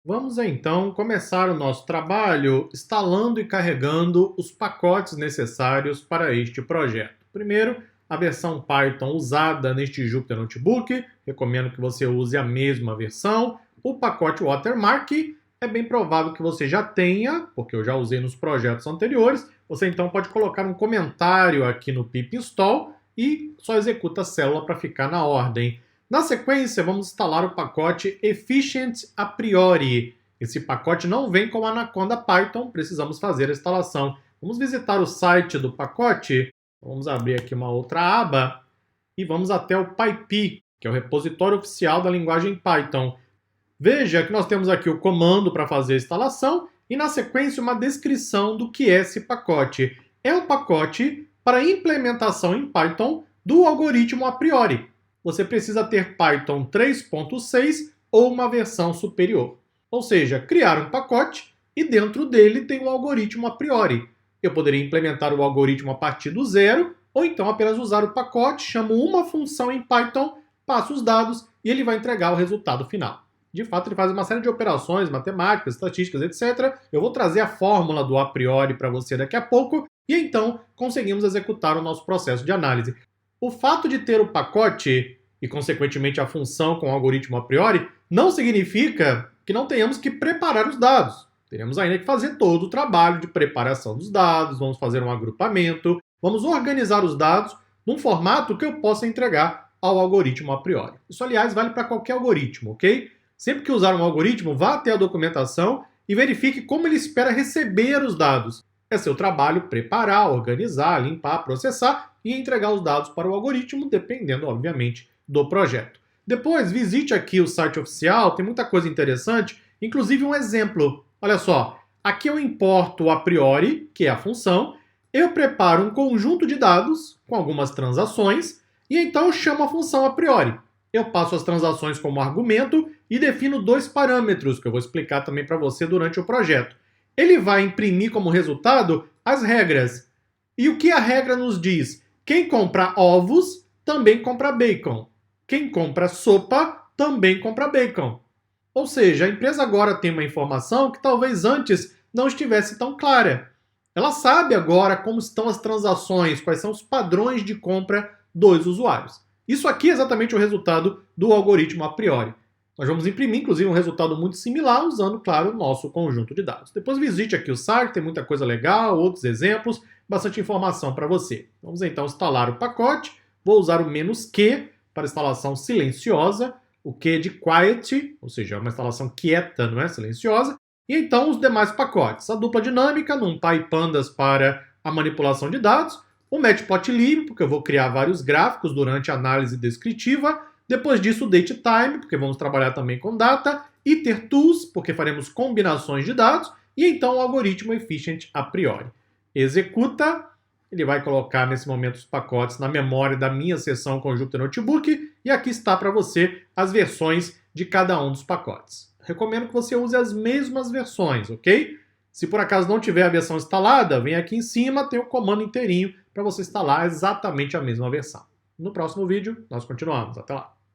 Vamos então começar o nosso trabalho instalando e carregando os pacotes necessários para este projeto. Primeiro, a versão Python usada neste Jupyter Notebook, recomendo que você use a mesma versão. O pacote Watermark é bem provável que você já tenha, porque eu já usei nos projetos anteriores. Você então pode colocar um comentário aqui no pip install e só executa a célula para ficar na ordem. Na sequência, vamos instalar o pacote Efficient a priori. Esse pacote não vem com a Anaconda Python, precisamos fazer a instalação. Vamos visitar o site do pacote. Vamos abrir aqui uma outra aba e vamos até o PyPy, que é o repositório oficial da linguagem Python. Veja que nós temos aqui o comando para fazer a instalação e, na sequência, uma descrição do que é esse pacote. É um pacote para implementação em Python do algoritmo a priori. Você precisa ter Python 3.6 ou uma versão superior. Ou seja, criar um pacote e dentro dele tem um algoritmo a priori. Eu poderia implementar o algoritmo a partir do zero, ou então apenas usar o pacote, chamo uma função em Python, passo os dados e ele vai entregar o resultado final. De fato, ele faz uma série de operações matemáticas, estatísticas, etc. Eu vou trazer a fórmula do a priori para você daqui a pouco, e então conseguimos executar o nosso processo de análise. O fato de ter o pacote e, consequentemente, a função com o algoritmo a priori não significa que não tenhamos que preparar os dados. Teremos ainda que fazer todo o trabalho de preparação dos dados, vamos fazer um agrupamento, vamos organizar os dados num formato que eu possa entregar ao algoritmo a priori. Isso, aliás, vale para qualquer algoritmo, ok? Sempre que usar um algoritmo, vá até a documentação e verifique como ele espera receber os dados. É seu trabalho preparar, organizar, limpar, processar e entregar os dados para o algoritmo, dependendo, obviamente, do projeto. Depois, visite aqui o site oficial, tem muita coisa interessante, inclusive um exemplo. Olha só, aqui eu importo o a priori, que é a função, eu preparo um conjunto de dados com algumas transações e então eu chamo a função a priori. Eu passo as transações como argumento e defino dois parâmetros, que eu vou explicar também para você durante o projeto. Ele vai imprimir como resultado as regras. E o que a regra nos diz? Quem compra ovos também compra bacon. Quem compra sopa também compra bacon. Ou seja, a empresa agora tem uma informação que talvez antes não estivesse tão clara. Ela sabe agora como estão as transações, quais são os padrões de compra dos usuários. Isso aqui é exatamente o resultado do algoritmo a priori. Nós vamos imprimir, inclusive, um resultado muito similar usando, claro, o nosso conjunto de dados. Depois visite aqui o site, tem muita coisa legal, outros exemplos, bastante informação para você. Vamos então instalar o pacote. Vou usar o "-q" para instalação silenciosa, o Q de quiet, ou seja, é uma instalação quieta, não é silenciosa, e então os demais pacotes. A dupla dinâmica, NumPy Pandas para a manipulação de dados, o Matplotlib, porque eu vou criar vários gráficos durante a análise descritiva, depois disso o Datetime, porque vamos trabalhar também com data, IterTools, porque faremos combinações de dados, e então o algoritmo Efficient a priori. Executa, ele vai colocar nesse momento os pacotes na memória da minha seção com o Jupyter Notebook, e aqui está para você as versões de cada um dos pacotes. Recomendo que você use as mesmas versões, ok? Se por acaso não tiver a versão instalada, vem aqui em cima, tem o comando inteirinho para você instalar exatamente a mesma versão. No próximo vídeo, nós continuamos. Até lá!